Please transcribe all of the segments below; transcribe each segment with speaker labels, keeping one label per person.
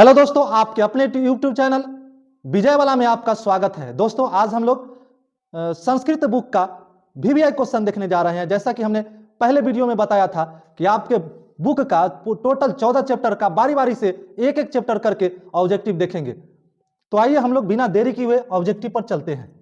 Speaker 1: Hello दोस्तों, आपके अपने यूट्यूब चैनल विजयवाला में आपका स्वागत है। दोस्तों, आज हम लोग संस्कृत बुक का वीवीआई क्वेश्चन देखने जा रहे हैं। जैसा कि हमने पहले वीडियो में बताया था कि आपके बुक का टोटल 14 चैप्टर का बारी बारी से एक एक चैप्टर करके ऑब्जेक्टिव देखेंगे। तो आइए हम लोग बिना देरी किए हुए ऑब्जेक्टिव पर चलते हैं।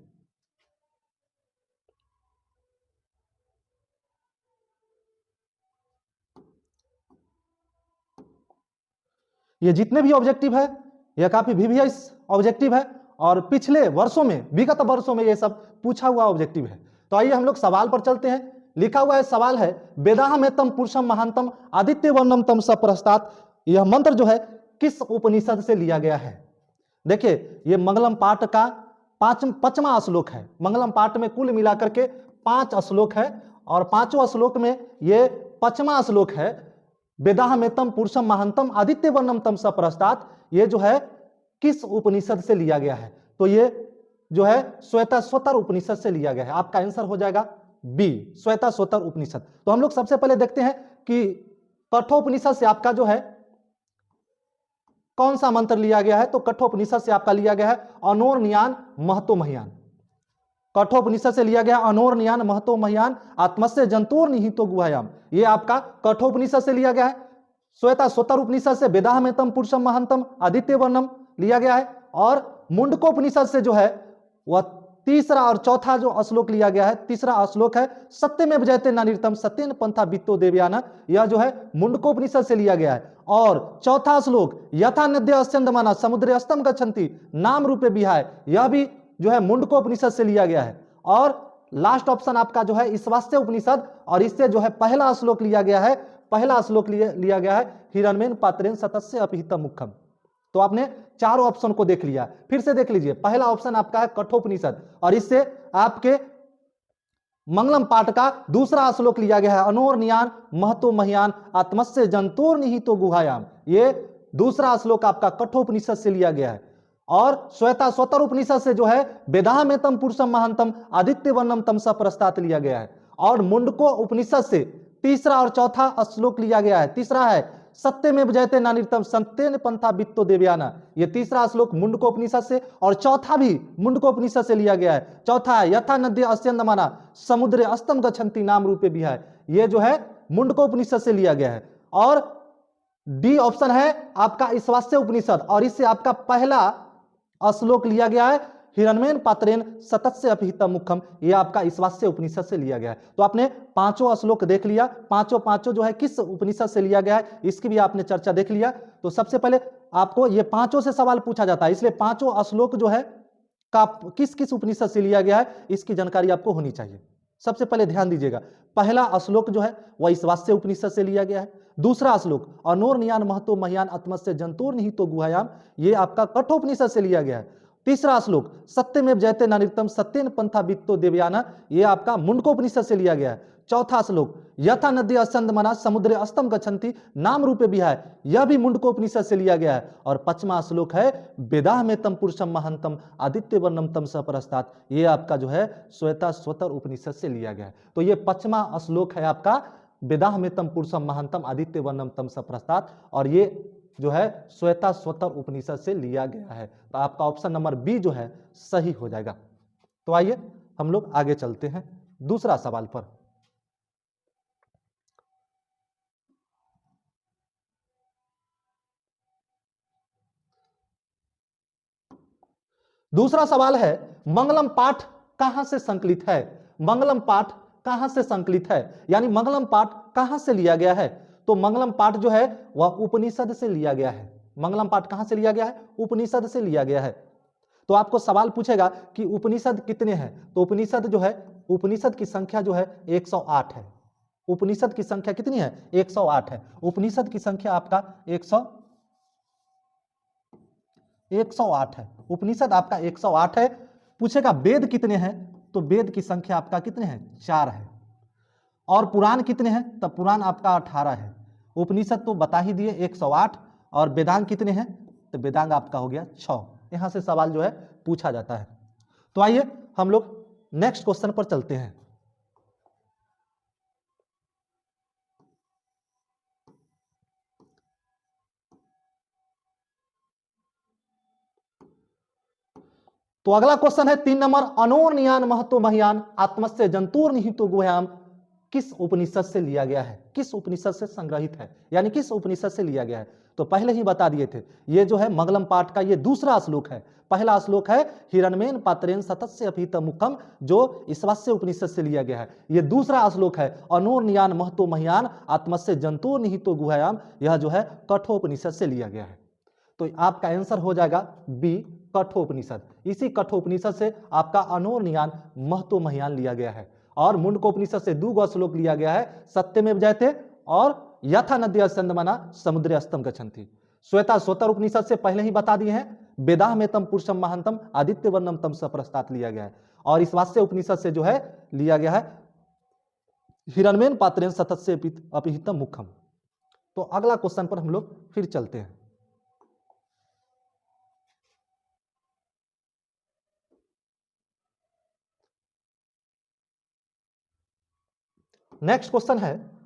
Speaker 1: ये जितने भी ऑब्जेक्टिव है यह काफी वीवीआई ऑब्जेक्टिव है और पिछले वर्षों में, विगत वर्षों में ये सब पूछा हुआ ऑब्जेक्टिव है। तो आइए हम लोग सवाल पर चलते हैं। लिखा हुआ है, सवाल है वेदाहमेतम पुरुषम महांतम आदित्य वर्णम तम स प्रस्तात्। यह मंत्र जो है किस उपनिषद से लिया गया है? देखिए, ये मंगलम पाठ का पांचवा श्लोक है। मंगलम पाठ में कुल मिलाकर के 5 श्लोक है और पांचों श्लोक में ये 5वां श्लोक है। वेदाहमेतम पुरुषम महांतम आदित्य वर्णम तम स प्रस्तात्। ये जो है किस उपनिषद से लिया गया है? तो ये जो है श्वेताश्वतर उपनिषद से लिया गया है। आपका आंसर हो जाएगा बी, श्वेताश्वतर उपनिषद। तो हम लोग सबसे पहले देखते हैं कि कठोपनिषद से आपका जो है कौन सा मंत्र लिया गया है। तो कठोपनिषद से आपका लिया गया है अनोरनियान महतो महियान। कठोपनिषद से लिया गया अनोरनियान महतो महियान आत्मस्य जंतुर निहितो गुहायाम। ये आपका कठोपनिषद से लिया गया है। श्वेताश्वतर उपनिषद से वेदाहमेतम पुरुषम महांतम आदित्य वर्णम लिया गया है। और मुंडकोपनिषद से जो है वह तीसरा और चौथा जो श्लोक लिया गया है, तीसरा श्लोक है सत्यमेव जयते नानिर्तम सत्येन पंथा वित्तो देवयाना। यह जो है मुंडकोपनिषद से लिया गया है। और चौथा श्लोक यथा नद्य अस्यंदमाना समुद्रे अस्तम गच्छन्ति नाम रूपे विहाय, यह भी जो है मुंडकोपनिषद से लिया गया है। और लास्ट ऑप्शन आपका जो है ईशावास्य उपनिषद, और इससे जो है पहला श्लोक लिया गया है। पहला श्लोक लिया गया है हिरण्यमेन पात्रेण सतस्य अपहितम मुखम। तो आपने चारों ऑप्शन को देख लिया। फिर से देख लीजिए, पहला ऑप्शन आपका है कठोपनिषद और इससे आपके मंगलम पाठ का दूसरा श्लोक लिया गया है अनोरनियान महतो महियान आत्मस्य जंतुर निहितो गुहायाम। ये दूसरा श्लोक आपका कठोपनिषद से लिया गया है। और श्वेताश्वतर उपनिषद से जो है वेदाहमेतम पुरुषम महांतम आदित्य वर्णम तम स प्रस्तात् लिया गया है। और मुंडको उपनिषद से तीसरा और चौथा श्लोक लिया गया है। तीसरा है सत्यमेव जयते नानिर्तम सत्येन पंथा वित्तो देवयाना। ये तीसरा श्लोक मुंडकोपनिषद से और चौथा भी मुंडकोपनिषद से लिया गया है। चौथा है यथा नद्य अस्यंदमाना समुद्रे अस्तम गच्छन्ति नाम रूपे विहाय। ये जो है मुंडकोपनिषद से लिया गया है। और डी ऑप्शन है आपका ईशावास्य उपनिषद और इससे आपका पहला श्लोक लिया गया है हिरण्यमेन पात्रेण सतस्य अपहितम मुखम। ये आपका ईशावास्य उपनिषद से लिया गया है। तो आपने पांचों श्लोक देख लिया। पांचों जो है किस उपनिषद से लिया गया है इसकी भी आपने चर्चा देख लिया। तो सबसे पहले आपको ये पांचों से सवाल पूछा जाता है, इसलिए पांचों श्लोक जो है का किस किस उपनिषद से लिया गया है इसकी जानकारी आपको होनी चाहिए। सबसे पहले ध्यान दीजिएगा, पहला श्लोक जो है वह ईशावास्य उपनिषद से लिया गया है। दूसरा श्लोक अनोरनियान महतो महियान आत्मस्य जंतुर निहितो गुहायाम, ये आपका कठोपनिषद से लिया गया है। तीसरा श्लोक सत्यमेव जयते नानिर्तम सत्येन पंथा वित्तो देवयाना, ये आपका मुंडकोपनिषद से लिया गया है। चौथा श्लोक यथा नद्य अस्यंदमाना समुद्रे अस्तम गच्छन्ति नाम रूपे विहाय, यह भी मुंडकोपनिषद से लिया गया है। और 5वां श्लोक है वेदाहमेतम पुरुषम महांतम आदित्य वर्णम तम स प्रस्तात्, ये आपका जो है श्वेताश्वतर उपनिषद से लिया गया है। तो ये 5वां श्लोक है आपका वेदाहमेतम पुरुषम महांतम आदित्य वर्णम तम स प्रस्तात्, और ये जो है श्वेताश्वतर उपनिषद से लिया गया है। तो आपका ऑप्शन नंबर बी जो है सही हो जाएगा। तो आइए हम लोग आगे चलते हैं दूसरा सवाल पर। दूसरा सवाल है मंगलम पाठ कहां से संकलित है? मंगलम पाठ कहां से संकलित है, यानी मंगलम पाठ कहां से लिया गया है? तो मंगलम पाठ जो है वह उपनिषद से लिया गया है। मंगलम पाठ कहां से लिया गया है? उपनिषद से लिया गया है। तो आपको सवाल पूछेगा कि उपनिषद कितने हैं? तो उपनिषद जो है, उपनिषद की संख्या जो है 108 है। उपनिषद की संख्या कितनी है? 108 है। उपनिषद की संख्या आपका 108 है। उपनिषद आपका 108 है। पूछेगा वेद कितने हैं? तो वेद की संख्या आपका कितने हैं? 4 है। और पुराण कितने हैं? तब पुराण आपका 18 है। उपनिषद तो बता ही दिए 108, और वेदांग कितने हैं? तो वेदांग आपका हो गया 6। यहां से सवाल जो है पूछा जाता है। तो आइए हम लोग नेक्स्ट क्वेश्चन पर चलते हैं। तो अगला क्वेश्चन है 3 नंबर, अनोर्नियान महतो महियान आत्मस्य जंतुर निहितो गुह्याम किस उपनिषद से लिया गया है, किस उपनिषद से संग्रहित है, यानी किस उपनिषद से लिया गया है। तो पहले ही बता दिए थे, ये जो है मंगलम पाठ का ये दूसरा श्लोक है। पहला श्लोक है हिरण्मेन पात्रेन सतस्य अपीत मुखम, जो ईशावास्य उपनिषद से लिया गया है। ये दूसरा श्लोक है अनोर्नियान महतो महियान आत्मस्य जंतुर निहितो गुह्याम, यह जो है कठोपनिषद से लिया गया है। तो आपका आंसर हो जाएगा बी, कठोपनिषद। इसी कठोपनिषद से आपका अनोर्नियान महतो महियान लिया गया है। और मुंडकोपनिषद से 2 श्लोक लिया गया है, सत्यमेव जयते और यथा नद्य अस्यंदमाना समुद्रे अस्तम गच्छन्ति। श्वेता स्वतर उपनिषद से पहले ही बता दिए हैं, वेदाह में तम पुरुषम महांतम आदित्य वर्णम तम सप्रस्तात लिया गया है। और इस वास्य उपनिषद से जो है लिया गया है हिरण्मेन पात्रेन सतस्य अपिहितम मुखम। तो अगला क्वेश्चन पर हम लोग फिर चलते हैं। नेक्स्ट क्वेश्चन है,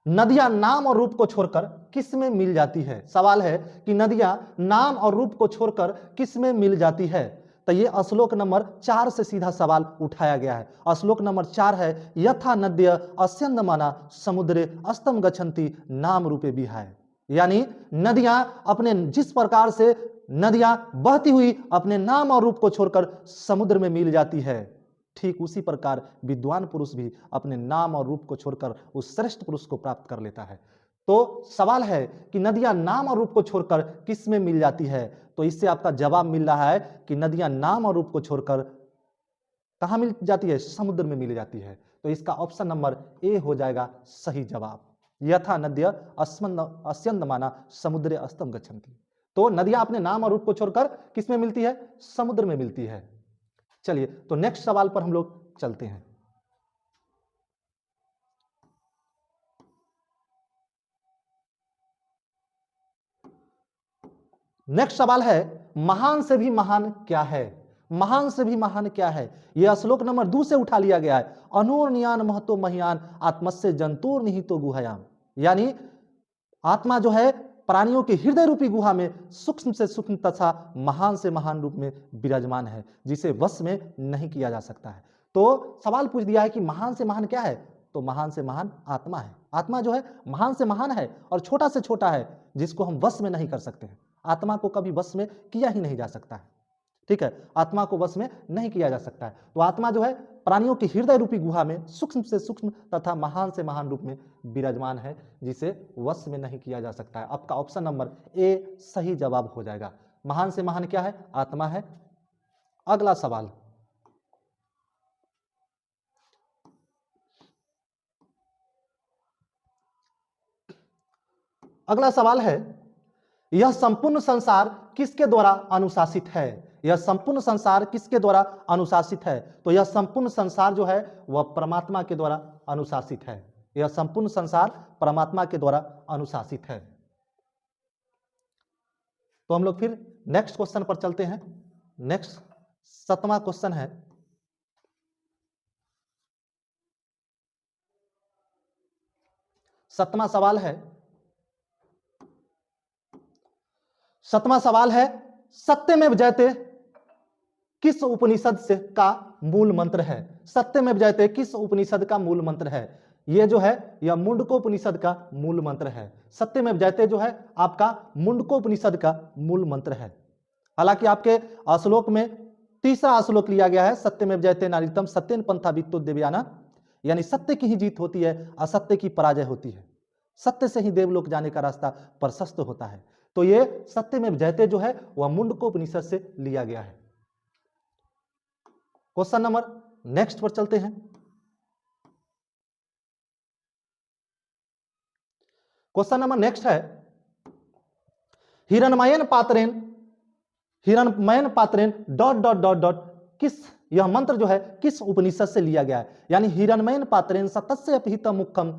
Speaker 1: नदियां नाम और रूप को छोड़कर किस में मिल जाती है। सवाल है कि नदियां नाम और रूप को छोड़कर किस में मिल जाती है। तो ये श्लोक नंबर 4 से सीधा सवाल उठाया गया है। श्लोक नंबर 4 है, यथा नद्य अस्यंदमाना समुद्रे अस्तम गच्छन्ति नाम रूपे विहाय। यानी नदियां अपने जिस प्रकार से नदियां बहती हुई अपने नाम और रूप को छोड़कर समुद्र में मिल जाती है, ठीक उसी प्रकार विद्वान पुरुष भी अपने नाम और रूप को छोड़कर उस श्रेष्ठ पुरुष को प्राप्त कर लेता है। तो सवाल है कि नदियां नाम और रूप को छोड़कर किस में मिल जाती है। तो इससे आपका जवाब मिल रहा है कि नदियां नाम और रूप को छोड़कर कहां मिल जाती है, समुद्र में मिल जाती है। तो इसका ऑप्शन नंबर ए हो जाएगा सही जवाब, यथा नद्य अस्यंदमाना समुद्रे अस्तम गच्छन्ति। तो नदियां अपने नाम और रूप को छोड़कर किस में मिलती है, समुद्र में मिलती है। चलिए तो नेक्स्ट सवाल पर हम लोग चलते हैं। नेक्स्ट सवाल है, महान से भी महान क्या है। महान से भी महान क्या है, यह श्लोक नंबर 2 से उठा लिया गया है। अनोर्नियान महतो महियान आत्मस्य जंतुर निहितो गुह्याम। यानी आत्मा जो है प्राणियों के हृदय रूपी गुहा में सूक्ष्म से सूक्ष्म तथा महान से महान रूप में विराजमान है, जिसे वश में नहीं किया जा सकता है। तो सवाल पूछ दिया है कि महान से महान क्या है, तो महान से महान आत्मा है। आत्मा जो है महान से महान है और छोटा से छोटा है, जिसको हम वश में नहीं कर सकते हैं। आत्मा को कभी वश में किया ही नहीं जा सकता है, ठीक है, आत्मा को वश में नहीं किया जा सकता है। तो आत्मा जो है प्राणियों की हृदय रूपी गुहा में सूक्ष्म से सूक्ष्म तथा महान से महान रूप में विराजमान है, जिसे वश में नहीं किया जा सकता है। आपका ऑप्शन नंबर ए सही जवाब हो जाएगा। महान से महान क्या है, आत्मा है। अगला सवाल, अगला सवाल है, यह संपूर्ण संसार किसके द्वारा अनुशासित है। यह संपूर्ण संसार किसके द्वारा अनुशासित है। तो यह संपूर्ण संसार जो है वह परमात्मा के द्वारा अनुशासित है। यह संपूर्ण संसार परमात्मा के द्वारा अनुशासित है। तो हम लोग फिर नेक्स्ट क्वेश्चन पर चलते हैं। नेक्स्ट 7वां क्वेश्चन है, सातवां सवाल है, 7वां सवाल है, सत्यमेव जयते किस उपनिषद से का मूल मंत्र है। सत्यमेव जयते किस उपनिषद का मूल मंत्र है। यह जो है यह मुंडकोपनिषद का मूल मंत्र है। सत्यमेव जयते जो है आपका मुंडकोपनिषद का मूल मंत्र है। हालांकि आपके श्लोक में तीसरा श्लोक लिया गया है, सत्यमेव जयते नारीतम सत्येन पंथा वित्तो देवयाना, यानी सत्य की ही जीत होती है, असत्य की पराजय होती है। सत्य से ही देवलोक जाने का रास्ता प्रशस्त होता है। तो ये सत्यमेव जयते जो है वह मुंडकोपनिषद से लिया गया है। क्वेश्चन नंबर नेक्स्ट पर चलते हैं। क्वेश्चन नंबर नेक्स्ट है, हिरणमयन पात्रेन डॉट डॉट डॉट डॉट किस, यह मंत्र जो है किस उपनिषद से लिया गया है। यानी हिरणमयन पात्रेन सतस्य अपहितम मुखम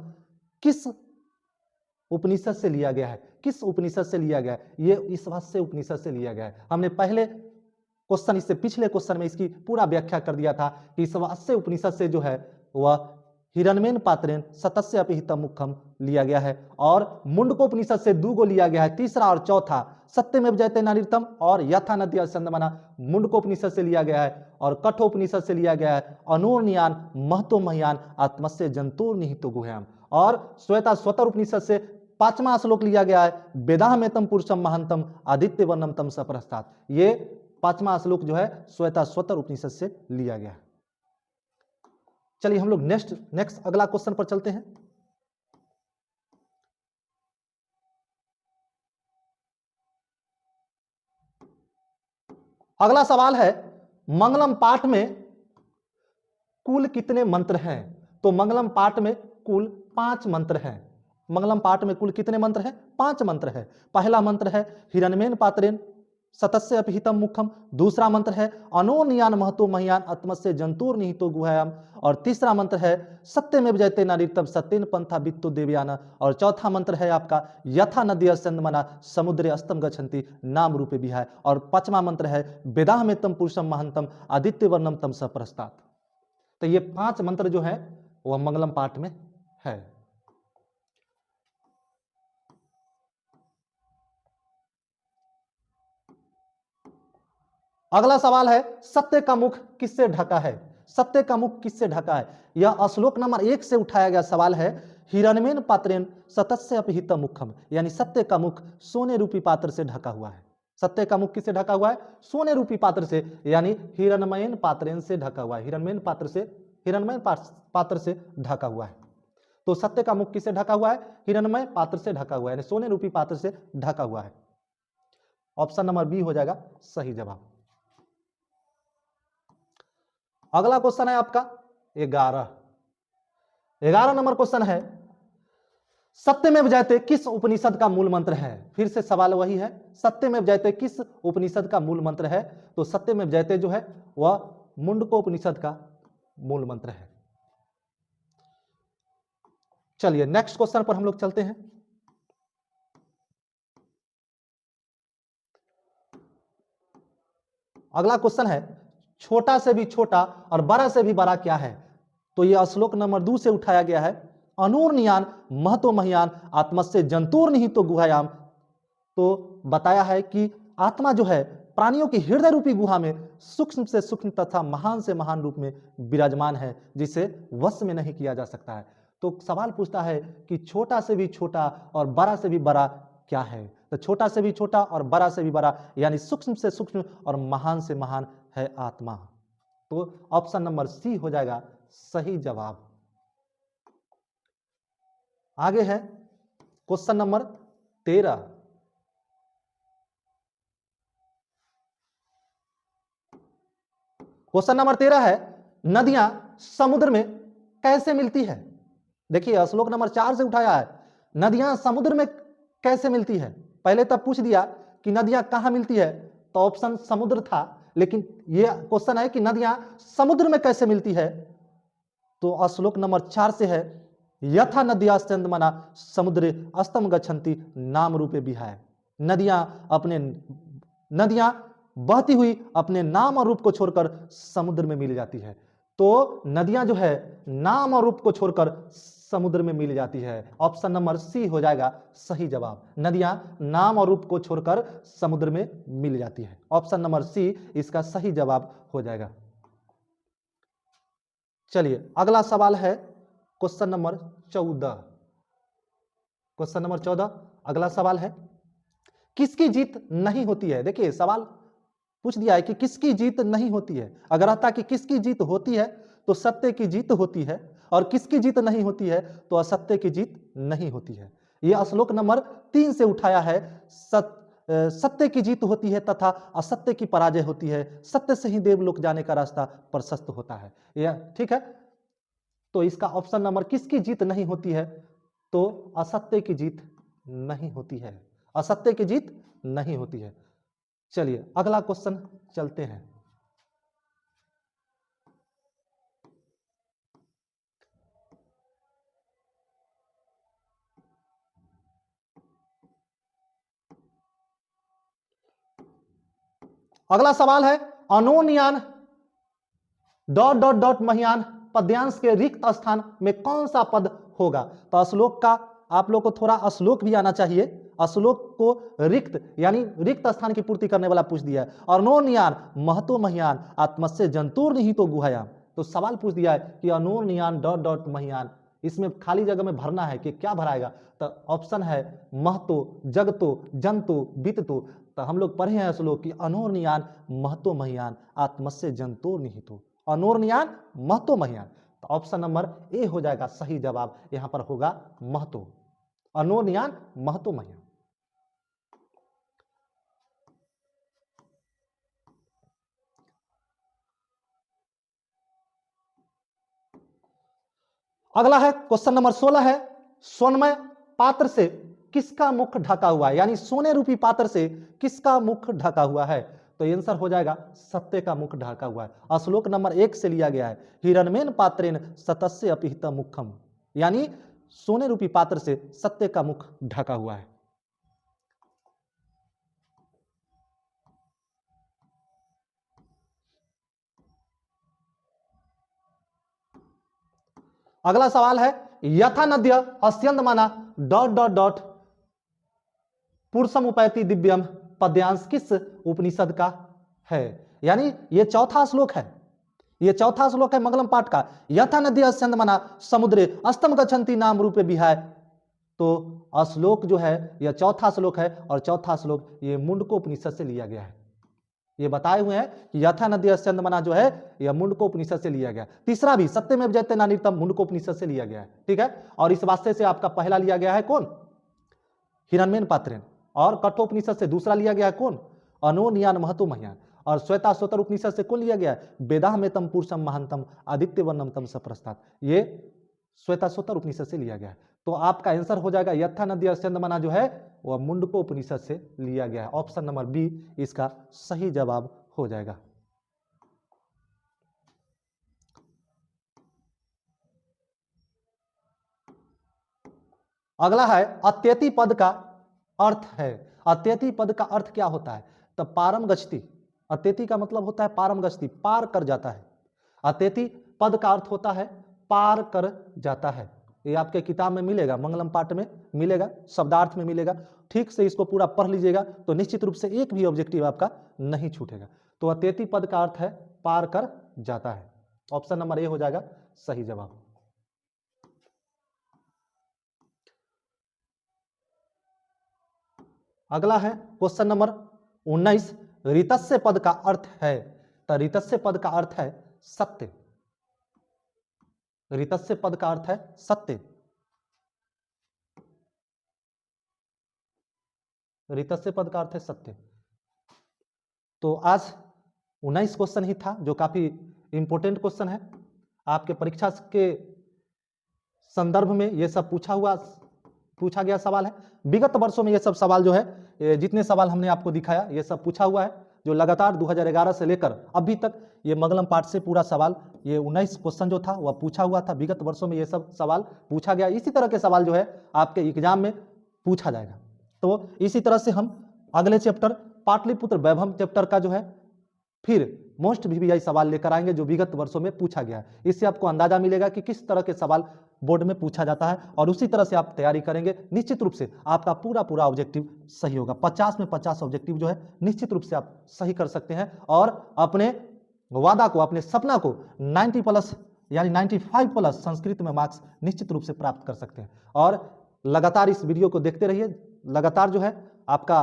Speaker 1: किस उपनिषद से लिया गया है। किस उपनिषद से लिया गया है, ये ईशावास्य उपनिषद से लिया गया है। हमने पहले क्वेश्चन, इससे पिछले क्वेश्चन में इसकी पूरा व्याख्या कर दिया था कि ईशावास्य उपनिषद से जो है वह हिरण्मेन पात्रेन सतस्य अपिहितम मुखम लिया गया है, और मुंडकोपनिषद से 2 गो लिया गया है, तीसरा और चौथा सत्यमेव जयते नारीतम और यथा नदी असंदमना मुंडकोपनिषद से लिया गया है, और कठोपनिषद से लिया गया है अनोर्नियान महतो महियान आत्मस्य जंतुर निहितो गुह्याम, और श्वेता स्वतर उपनिषद से 5वां श्लोक लिया गया है वेदाहमेतम पुरुषम महांतम आदित्य वर्णम तम सप्रस्तात्। ये 5वां श्लोक जो है श्वेता स्वतर उपनिषद से लिया गया है। चलिए हम लोग नेक्स्ट अगला क्वेश्चन पर चलते हैं। अगला सवाल है मंगलम पाठ में कुल कितने मंत्र हैं? तो मंगलम पाठ में कुल 5 मंत्र हैं। मंगलम पाठ में कुल कितने मंत्र हैं? 5 मंत्र है। पहला मंत्र है हिरण्मेन पात्रेन सतस्य अपिहितम मुखम, दूसरा मंत्र है अनोनियान महतो महियान आत्मस्य जंतुर निहितो गुहायाम, और तीसरा मंत्र है सत्यमेव जयते नारीतम सत्येन पंथा वित्तो देवयाना, और चौथा मंत्र है आपका यथा नदी अस्यंदमना समुद्रे अस्तम गच्छन्ति नाम रूपे विहाय, और 5वां मंत्र है वेदाहमेतम पुरुषम महंतम आदित्य वर्णम तम सप्रस्तात्। तो ये 5 मंत्र जो है वह मंगलम पाठ में है। अगला सवाल है सत्य का मुख किससे ढका है? सत्य का मुख किससे ढका है? यह श्लोक नंबर 1 से उठाया गया सवाल है। हिरण्मेन पात्रेन सतस्य अपिहितम मुखम, यानी सत्य का मुख सोने रूपी पात्र से ढका हुआ है। सत्य का मुख किससे ढका हुआ है? सोने रूपी पात्र से, यानी हिरण्मयन पात्रेन से ढका हुआ है। हिरण्मयन पात्र से ढका हुआ है। तो सत्य का मुख किससे ढका हुआ है? हिरण्मय पात्र से ढका हुआ है, यानी सोने रूपी पात्र से ढका हुआ है। ऑप्शन नंबर बी हो जाएगा सही जवाब। अगला क्वेश्चन है आपका 11 नंबर क्वेश्चन है सत्यमेव जयते किस उपनिषद का मूल मंत्र है? फिर से सवाल वही है, सत्यमेव जयते किस उपनिषद का मूल मंत्र है? तो सत्यमेव जयते जो है वह मुंडकोपनिषद का मूल मंत्र है। चलिए नेक्स्ट क्वेश्चन पर हम लोग चलते हैं। अगला क्वेश्चन है छोटा से भी छोटा और बड़ा से भी बड़ा क्या है? तो यह श्लोक नंबर 2 से उठाया गया है। अनूर्नियान महतो महियान आत्मस्य जंतुर निहितो गुहायाम। तो बताया है कि आत्मा जो है प्राणियों की हृदय रूपी गुहा में सूक्ष्म से सूक्ष्म तथा महान से महान रूप में विराजमान है, जिसे वश में नहीं किया जा सकता है। तो सवाल पूछता है कि छोटा से भी छोटा और बड़ा से भी बड़ा क्या है? तो छोटा से भी छोटा और बड़ा से भी बड़ा यानी सूक्ष्म से सूक्ष्म और महान से महान है आत्मा। तो ऑप्शन नंबर सी हो जाएगा सही जवाब। आगे है क्वेश्चन नंबर 13। क्वेश्चन नंबर 13 है नदियां समुद्र में कैसे मिलती है? देखिए श्लोक नंबर 4 से उठाया है, नदियां समुद्र में कैसे मिलती है। पहले तब पूछ दिया कि नदियां कहां मिलती है, तो ऑप्शन समुद्र था, लेकिन यह क्वेश्चन है कि नदियां समुद्र में कैसे मिलती है। तो श्लोक नंबर 4 से है यथा नद्यास्यंदमना समुद्रे अस्तम गच्छन्ति नाम रूपे विहाय। नदियां बहती हुई अपने नाम और रूप को छोड़कर समुद्र में मिल जाती है। तो नदियां जो है नाम और रूप को छोड़कर समुद्र में मिल जाती है। ऑप्शन नंबर सी हो जाएगा सही जवाब। नदियां नाम और रूप को छोड़कर समुद्र में मिल जाती है। ऑप्शन नंबर सी इसका सही जवाब हो जाएगा। चलिए अगला सवाल है क्वेश्चन नंबर 14। क्वेश्चन नंबर 14 अगला सवाल है किसकी जीत नहीं होती है? देखिए सवाल पूछ दिया है कि किसकी जीत नहीं होती है। अगर आता कि किसकी जीत होती है तो सत्य की जीत होती है, और किसकी जीत नहीं होती है तो असत्य की जीत नहीं होती है। यह श्लोक नंबर 3 से उठाया है। सत्य की जीत होती है तथा असत्य की पराजय होती है। सत्य से ही देवलोक जाने का रास्ता प्रशस्त होता है। यह ठीक है। तो इसका ऑप्शन नंबर किसकी जीत नहीं होती है? तो असत्य की जीत नहीं होती है। असत्य की जीत नहीं होती है। चलिए अगला क्वेश्चन चलते हैं। अगला सवाल है अनोनियान ... महियान पद्यांश के रिक्त स्थान में कौन सा पद होगा? तो श्लोक का आप लोग को थोड़ा श्लोक भी आना चाहिए। श्लोक को रिक्त यानी रिक्त स्थान की पूर्ति करने वाला पूछ दिया है। और अनोन्यान महतो महियान आत्मस्य जंतुर निहितो गुहायाम, तो सवाल पूछ दिया है कि अनोन्यान डॉट डॉट महियान, इसमें खाली जगह में भरना है कि क्या भराएगा? तो ऑप्शन है महतो, जगतो, जंतु, वित्तो। तो हम लोग पढ़े हैं श्लोक की अनोन्यान महतो महियान आत्मस्य जंतुर निहितो, अनोन्यान महतो महियान। तो ऑप्शन नंबर ए हो जाएगा सही जवाब, यहां पर होगा महतो, अनोन्यान महतो महियान। अगला है क्वेश्चन नंबर 16 है, सोनमय पात्र से किसका मुख ढका हुआ है? यानी सोने रूपी पात्र से किसका मुख ढका हुआ है? तो आंसर हो जाएगा सत्य का मुख ढका हुआ है। श्लोक नंबर 1 से लिया गया है, हिरण्मेन पात्रेन सतस्य अपिहित मुखम, यानी सोने रूपी पात्र से सत्य का मुख ढका हुआ है। अगला सवाल है, यथा नद्य अस्यंदमाना डॉट डॉट डॉट पुरुषम उपैति दिव्यम पद्यांश किस उपनिषद का है? यानी ये चौथा श्लोक है, ये चौथा श्लोक है मंगलम पाठ का। यथा नदी अस्यंदमाना समुद्रे अस्तम गच्छन्ति नाम रूपे विहाय, तो श्लोक जो है यह चौथा श्लोक है और चौथा श्लोक ये मुंडकोपनिषद से लिया गया है। ये बताए हुए हैं कि यथा नदी अस्यंदमाना जो है यह मुंडकोपनिषद से लिया गया। तीसरा भी सत्यमेव जयते नानिर्तम मुंडकोपनिषद से लिया गया है, ठीक है। और इस वास्ते से आपका पहला लिया गया है कौन? हिरण्मेन पात्रेन। और कठोपनिषद से दूसरा लिया गया है कौन? अनोन्यान महतो महियान। और श्वेताश्वतर उपनिषद से कौन लिया गया है? वेदाहमेतम पुरुषम महांतम आदित्य वर्णम तम सप्रस्तात्, ये श्वेताश्वतर उपनिषद से लिया गया है। तो आपका आंसर हो जाएगा यथा नदी अस्यंदमाना जो है वह मुंडकोपनिषद से लिया गया है। ऑप्शन नंबर बी इसका सही जवाब हो जाएगा। अगला है अत्यति पद का अर्थ है। अत्यति पद का अर्थ क्या होता है? तो पारम गच्छति, अत्यति का मतलब होता है पारम गच्छति, पार कर जाता है। अत्यति पद का अर्थ होता है पार कर जाता है। ये आपके किताब में मिलेगा, मंगलम पाठ में मिलेगा, शब्दार्थ में मिलेगा। ठीक से इसको पूरा पढ़ लीजिएगा तो निश्चित रूप से एक भी ऑब्जेक्टिव आपका नहीं छूटेगा। तो अत्यति पद का अर्थ है पार कर जाता है। ऑप्शन नंबर ए हो जाएगा सही जवाब। अगला है क्वेश्चन नंबर 19, ऋतस्य पद का अर्थ है। तो ऋतस्य पद का अर्थ है सत्य। ऋतस्य पद का अर्थ है सत्य। ऋतस्य पद का अर्थ है सत्य। तो आज 19 क्वेश्चन ही था जो काफी इंपॉर्टेंट क्वेश्चन है। आपके परीक्षा के संदर्भ में यह सब पूछा गया सवाल है। विगत वर्षों में ये सब सवाल जो है, जितने सवाल हमने आपको दिखाया ये सब पूछा हुआ है, जो लगातार 2011 से लेकर अभी तक ये मंगलम पाठ से पूरा सवाल, ये 19 क्वेश्चन जो था वह पूछा हुआ था। विगत वर्षों में ये सब सवाल पूछा गया। इसी तरह के सवाल जो है आपके एग्जाम में पूछा जाएगा। तो इसी तरह से हम अगले चैप्टर पाटलिपुत्र वैभव चैप्टर का जो है फिर मोस्ट वीवीआई सवाल लेकर आएंगे जो विगत वर्षों में पूछा गया है। इससे आपको अंदाजा मिलेगा कि किस तरह के सवाल बोर्ड में पूछा जाता है और उसी तरह से आप तैयारी करेंगे। निश्चित रूप से आपका पूरा ऑब्जेक्टिव सही होगा। 50 में 50 ऑब्जेक्टिव जो है निश्चित रूप से आप सही कर सकते हैं और अपने वादा को, अपने सपना को 90+ यानी 95+ संस्कृत में मार्क्स निश्चित रूप से प्राप्त कर सकते हैं। और लगातार इस वीडियो को देखते रहिए। लगातार जो है आपका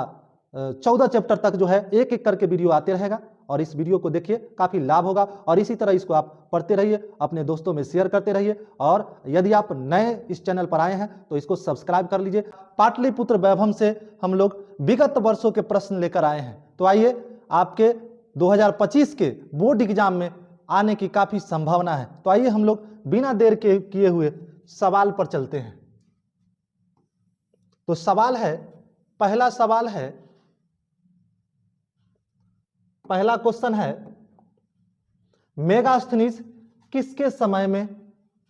Speaker 1: 14 चैप्टर तक जो है एक एक करके वीडियो आते रहेगा और इस वीडियो को देखिए, काफी लाभ होगा। और इसी तरह इसको आप पढ़ते रहिए, अपने दोस्तों में शेयर करते रहिए। और यदि आप नए इस चैनल पर आए हैं तो इसको सब्सक्राइब कर लीजिए। पाटलिपुत्र वैभव से हम लोग विगत वर्षों के प्रश्न लेकर आए हैं। तो आइए, आपके 2025 के बोर्ड एग्जाम में आने की काफी संभावना है। तो आइए हम लोग बिना देर के किए हुए सवाल पर चलते हैं। तो सवाल है, पहला सवाल है, पहला क्वेश्चन है, मेगास्थनीज किसके समय में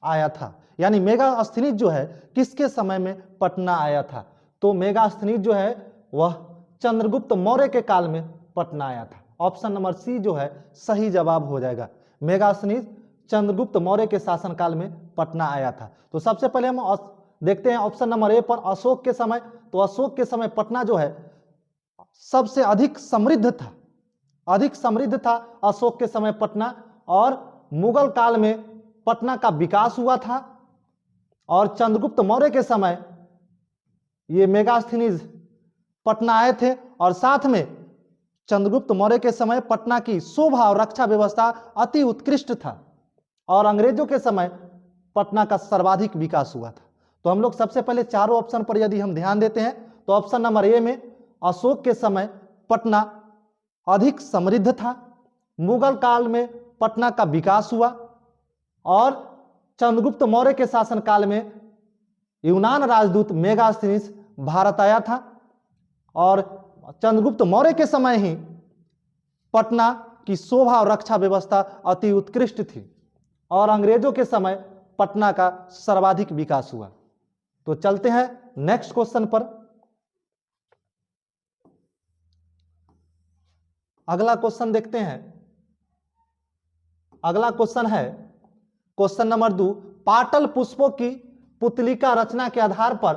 Speaker 1: आया था? यानी मेगास्थनीज जो है किसके समय में पटना आया था? तो मेगास्थनीज जो है वह चंद्रगुप्त मौर्य के काल में पटना आया था। ऑप्शन नंबर सी जो है सही जवाब हो जाएगा। मेगास्थनीज चंद्रगुप्त मौर्य के शासनकाल में पटना आया था। तो सबसे पहले हम देखते हैं ऑप्शन नंबर ए पर अशोक के समय। तो अशोक के समय पटना जो है सबसे अधिक समृद्ध था, अधिक समृद्ध था अशोक के समय पटना। और मुगल काल में पटना का विकास हुआ था और चंद्रगुप्त मौर्य के समय ये मेगास्थनीज पटना आए थे और साथ में चंद्रगुप्त मौर्य के समय पटना की शोभा और रक्षा व्यवस्था अति उत्कृष्ट था और अंग्रेजों के समय पटना का सर्वाधिक विकास हुआ था। तो हम लोग सबसे पहले चारों ऑप्शन पर यदि हम ध्यान देते हैं तो ऑप्शन नंबर ए में अशोक के समय पटना अधिक समृद्ध था, मुगल काल में पटना का विकास हुआ और चंद्रगुप्त मौर्य के शासनकाल में यूनान राजदूत मेगास्थनीज भारत आया था और चंद्रगुप्त मौर्य के समय ही पटना की शोभा और रक्षा व्यवस्था अति उत्कृष्ट थी और अंग्रेजों के समय पटना का सर्वाधिक विकास हुआ। तो चलते हैं नेक्स्ट क्वेश्चन पर। अगला क्वेश्चन देखते हैं। अगला क्वेश्चन है क्वेश्चन नंबर 2, पाटल पुष्पों की पुतलिका रचना के आधार पर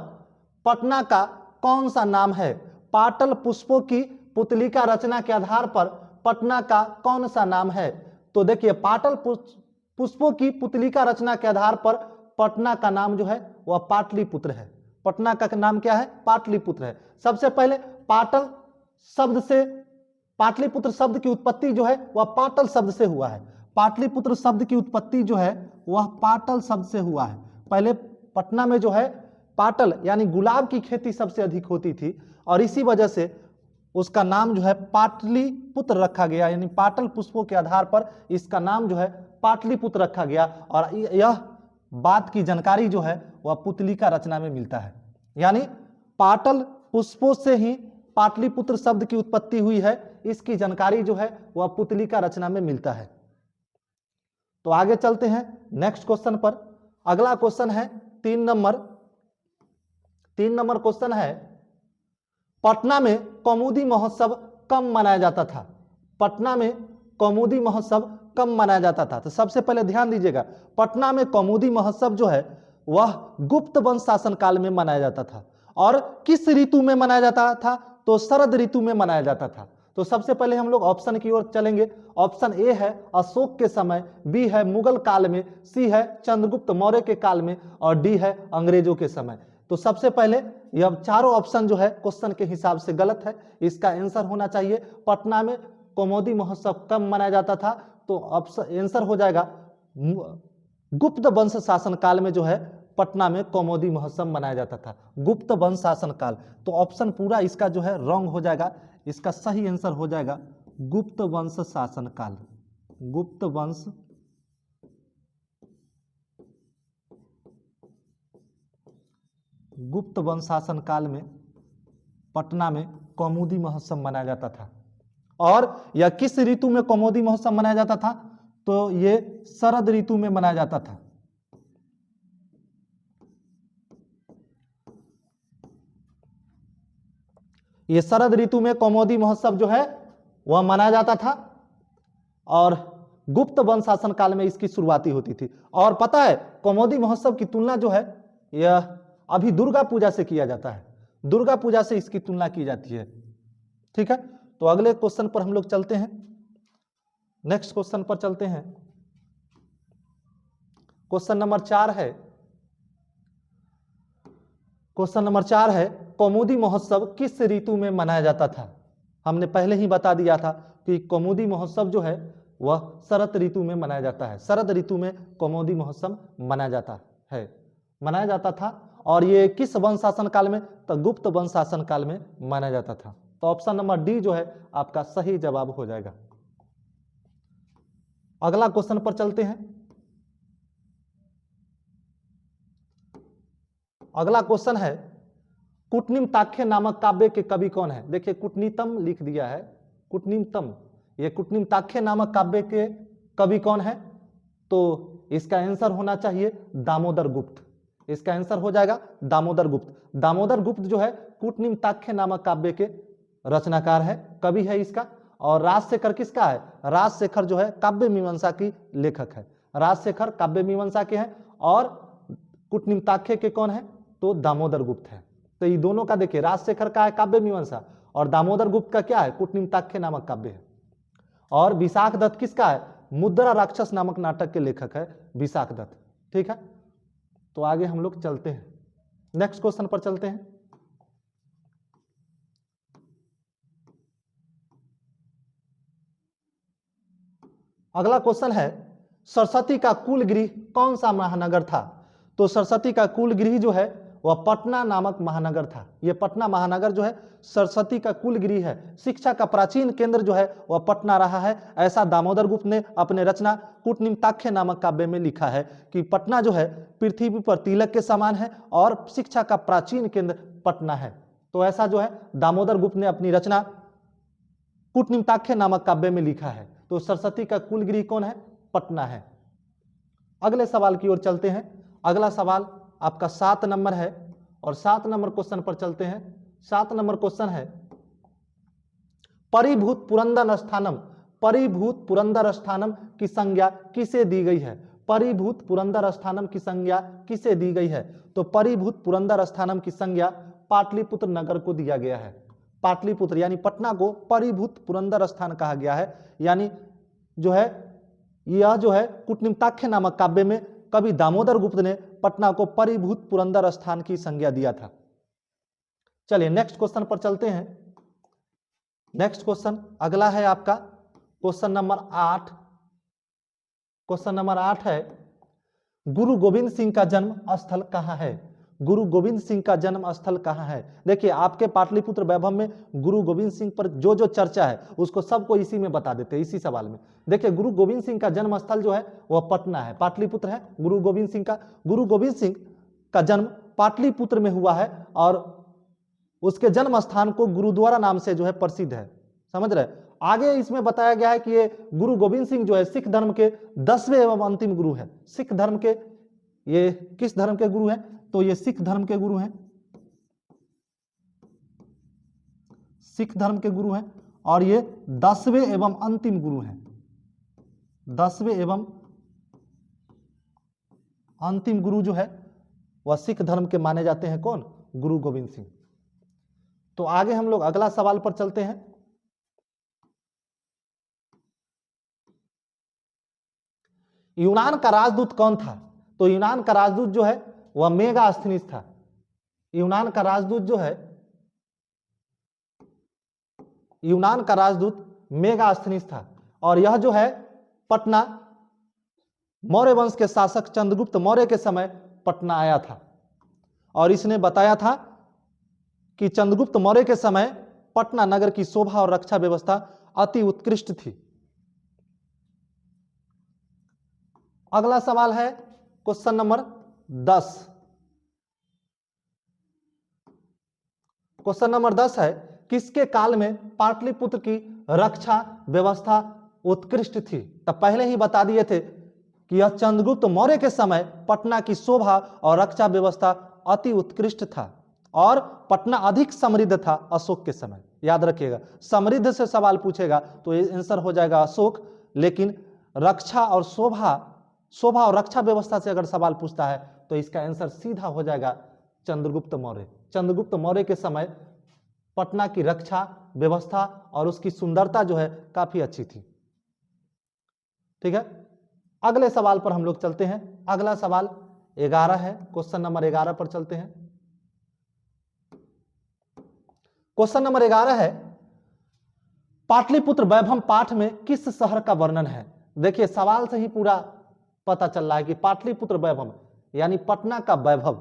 Speaker 1: पटना का कौन सा नाम है? पाटल पुष्पों की पुतलिका रचना के आधार पर पटना का कौन सा नाम है? तो देखिए पाटल पुष्पों की पुतलिका रचना के आधार पर पटना का नाम जो है वह पाटलिपुत्र है। पटना का नाम क्या है? पाटलिपुत्र है। सबसे पहले पाटल शब्द से, पाटलिपुत्र शब्द की उत्पत्ति जो है वह पाटल शब्द से हुआ है। पाटलिपुत्र शब्द की उत्पत्ति जो है वह पाटल शब्द से हुआ है। पहले पटना में जो है पाटल यानी गुलाब की खेती सबसे अधिक होती थी और इसी वजह से उसका नाम जो है पाटलिपुत्र रखा गया, यानी पाटल पुष्पों के आधार पर इसका नाम जो है पाटलिपुत्र रखा गया। और यह बात की जानकारी जो है वह पुतलिका रचना में मिलता है, यानी पाटल पुष्पों से ही पाटलिपुत्र शब्द की उत्पत्ति हुई है, इसकी जानकारी जो है वह पुतलिका रचना में मिलता है। तो आगे चलते हैं नेक्स्ट क्वेश्चन पर। अगला क्वेश्चन है 3 नंबर क्वेश्चन है, पटना में कौमुदी महोत्सव कब मनाया जाता था? पटना में कौमुदी महोत्सव कब मनाया जाता था? तो सबसे पहले ध्यान दीजिएगा, पटना में कौमुदी महोत्सव जो है वह गुप्त वंश शासन काल में मनाया जाता था। और किस ऋतु में मनाया जाता था? तो शरद ऋतु में मनाया जाता था। तो सबसे पहले हम लोग ऑप्शन की ओर चलेंगे। ऑप्शन ए है अशोक के समय, बी है मुगल काल में, सी है चंद्रगुप्त मौर्य के काल में और डी है अंग्रेजों के समय। तो सबसे पहले यह चारों ऑप्शन जो है क्वेश्चन के हिसाब से गलत है। इसका आंसर होना चाहिए पटना में कौमुदी महोत्सव कब मनाया जाता था? तो ऑप्शन आंसर हो जाएगा गुप्त वंश शासन काल में जो है पटना में कौमुदी महोत्सव मनाया जाता था, गुप्त वंश शासन काल। तो ऑप्शन पूरा इसका जो है रॉन्ग हो जाएगा, इसका सही आंसर हो जाएगा गुप्त वंश शासन काल। गुप्त वंश शासन काल में पटना में कौमुदी महोत्सव मनाया जाता था। और यह किस ऋतु में कौमुदी महोत्सव मनाया जाता था? तो ये शरद ऋतु में मनाया जाता था। ये शरद ऋतु में कौमुदी महोत्सव जो है वह मनाया जाता था और गुप्त वंश शासन काल में इसकी शुरुआती होती थी। और पता है कौमुदी महोत्सव की तुलना जो है यह अभी दुर्गा पूजा से किया जाता है, दुर्गा पूजा से इसकी तुलना की जाती है। ठीक है, तो अगले क्वेश्चन पर हम लोग चलते हैं। नेक्स्ट क्वेश्चन पर चलते हैं। क्वेश्चन नंबर 4 है, क्वेश्चन नंबर 4 है, कौमुदी महोत्सव किस ऋतु में मनाया जाता था? हमने पहले ही बता दिया था कि कौमुदी महोत्सव जो है वह शरद ऋतु में मनाया जाता है। शरद ऋतु में कौमुदी महोत्सव मनाया जाता था। और ये किस वंश शासन काल में? तो गुप्त वंश शासन काल में मनाया जाता था। तो ऑप्शन नंबर डी जो है आपका सही जवाब हो जाएगा। अगला क्वेश्चन पर चलते हैं। अगला क्वेश्चन है, कुटनिमताख्य नामक काव्य के कवि कौन है? देखिए कुटनीतम लिख दिया है, कुटनिमतम, ये कुटनिमताख्य नामक काव्य के कवि कौन है? तो इसका आंसर होना चाहिए दामोदर गुप्त। इसका आंसर हो जाएगा दामोदर गुप्त। दामोदर गुप्त जो है कुटनिमताख्य नामक काव्य के रचनाकार है, कवि है इसका। और राजशेखर किसका है? राजशेखर जो है काव्य मीमांसा की लेखक है। राजशेखर काव्य मीमांसा के हैं और कूटनिम्ताख्य के कौन है? तो दामोदर गुप्त है। तो ये दोनों का देखिए, राजशेखर का है काव्य मीमांसा और दामोदर गुप्त का क्या है? कूटनिम्ताख्य नामक काव्य है। और विशाख दत्त किसका है? मुद्रा राक्षस नामक नाटक के लेखक है विशाख दत्त। ठीक है, तो आगे हम लोग चलते हैं, नेक्स्ट क्वेश्चन पर चलते हैं। अगला क्वेश्चन है, सरस्वती का कुल गृह कौन सा महानगर था? तो सरस्वती का कुल गृह जो है वह पटना नामक महानगर था। यह पटना महानगर जो है सरस्वती का कुल गृह है। शिक्षा का प्राचीन केंद्र जो है वह पटना रहा है। ऐसा दामोदर गुप्त ने अपने रचना कूटनिम्ताख्य नामक काव्य में लिखा है कि पटना जो है पृथ्वी पर तिलक के समान है और शिक्षा का प्राचीन केंद्र पटना है। तो ऐसा जो है दामोदर गुप्त ने अपनी रचना कूटनिम्ताख्य नामक काव्य में लिखा है। तो सरस्वती का कुल गृह कौन है? पटना है। अगले सवाल की ओर चलते हैं। अगला सवाल आपका 7 नंबर है और 7 नंबर क्वेश्चन पर चलते हैं। 7 नंबर क्वेश्चन है, परिभूत पुरंदर स्थानम, परिभूत पुरंदर स्थानम की संज्ञा किसे दी गई है? परिभूत पुरंदर स्थानम की संज्ञा किसे दी गई है? तो परिभूत पुरंदर स्थानम की संज्ञा पाटलिपुत्र नगर को दिया गया है। पाटलिपुत्र यानी पटना को परिभूत पुरंदर स्थान कहा गया है। यानी जो है यह जो है कूटनिम्ताख्य नामक काव्य में कवि दामोदर गुप्त ने पटना को परिभूत पुरंदर स्थान की संज्ञा दिया था। चलिए नेक्स्ट क्वेश्चन पर चलते हैं। नेक्स्ट क्वेश्चन अगला है आपका क्वेश्चन नंबर 8। क्वेश्चन नंबर 8 है, गुरु गोविंद सिंह का जन्म स्थल कहाँ है? गुरु गोविंद सिंह का जन्म स्थल कहाँ है? देखिए आपके पाटलिपुत्र वैभव में गुरु गोविंद सिंह पर जो जो चर्चा है उसको सबको इसी में बता देते हैं, इसी सवाल में। देखिए गुरु गोविंद सिंह का जन्म स्थल जो है वह पटना है, पाटलिपुत्र है गुरु गोविंद सिंह का। गुरु गोविंद सिंह का जन्म पाटलिपुत्र में हुआ है और उसके जन्म स्थान को गुरुद्वारा नाम से जो है प्रसिद्ध है। समझ रहे? आगे इसमें बताया गया है कि ये गुरु गोविंद सिंह जो है सिख धर्म के 10वें एवं अंतिम गुरु है। सिख धर्म के, ये किस धर्म के गुरु हैं? तो ये सिख धर्म के गुरु हैं, सिख धर्म के गुरु हैं और ये 10वें एवं अंतिम गुरु हैं। 10वें एवं अंतिम गुरु जो है वह सिख धर्म के माने जाते हैं। कौन? गुरु गोविंद सिंह। तो आगे हम लोग अगला सवाल पर चलते हैं। यूनान का राजदूत कौन था? तो यूनान का राजदूत जो है वह मेगास्थनीज था। यूनान का राजदूत जो है, यूनान का राजदूत मेगास्थनीज था और यह जो है पटना मौर्य वंश के शासक चंद्रगुप्त मौर्य के समय पटना आया था और इसने बताया था कि चंद्रगुप्त मौर्य के समय पटना नगर की शोभा और रक्षा व्यवस्था अति उत्कृष्ट थी। अगला सवाल है क्वेश्चन नंबर 10। क्वेश्चन नंबर 10 है, किसके काल में पाटलिपुत्र की रक्षा व्यवस्था उत्कृष्ट थी? तब पहले ही बता दिए थे कि यह चंद्रगुप्त मौर्य के समय पटना की शोभा और रक्षा व्यवस्था अति उत्कृष्ट था और पटना अधिक समृद्ध था अशोक के समय। याद रखिएगा, समृद्ध से सवाल पूछेगा तो आंसर हो जाएगा अशोक, लेकिन रक्षा और शोभा और रक्षा व्यवस्था से अगर सवाल पूछता है तो इसका आंसर सीधा हो जाएगा चंद्रगुप्त मौर्य। चंद्रगुप्त मौर्य के समय पटना की रक्षा व्यवस्था और उसकी सुंदरता जो है काफी अच्छी थी। ठीक है, अगले सवाल पर हम लोग चलते हैं। अगला सवाल 11 है, क्वेश्चन नंबर 11 पर चलते हैं। क्वेश्चन नंबर 11 है, पाटलिपुत्र वैभव पाठ में किस शहर का वर्णन है? देखिए सवाल से ही पूरा पता चल रहा है कि पाटलिपुत्र वैभव यानी पटना का वैभव,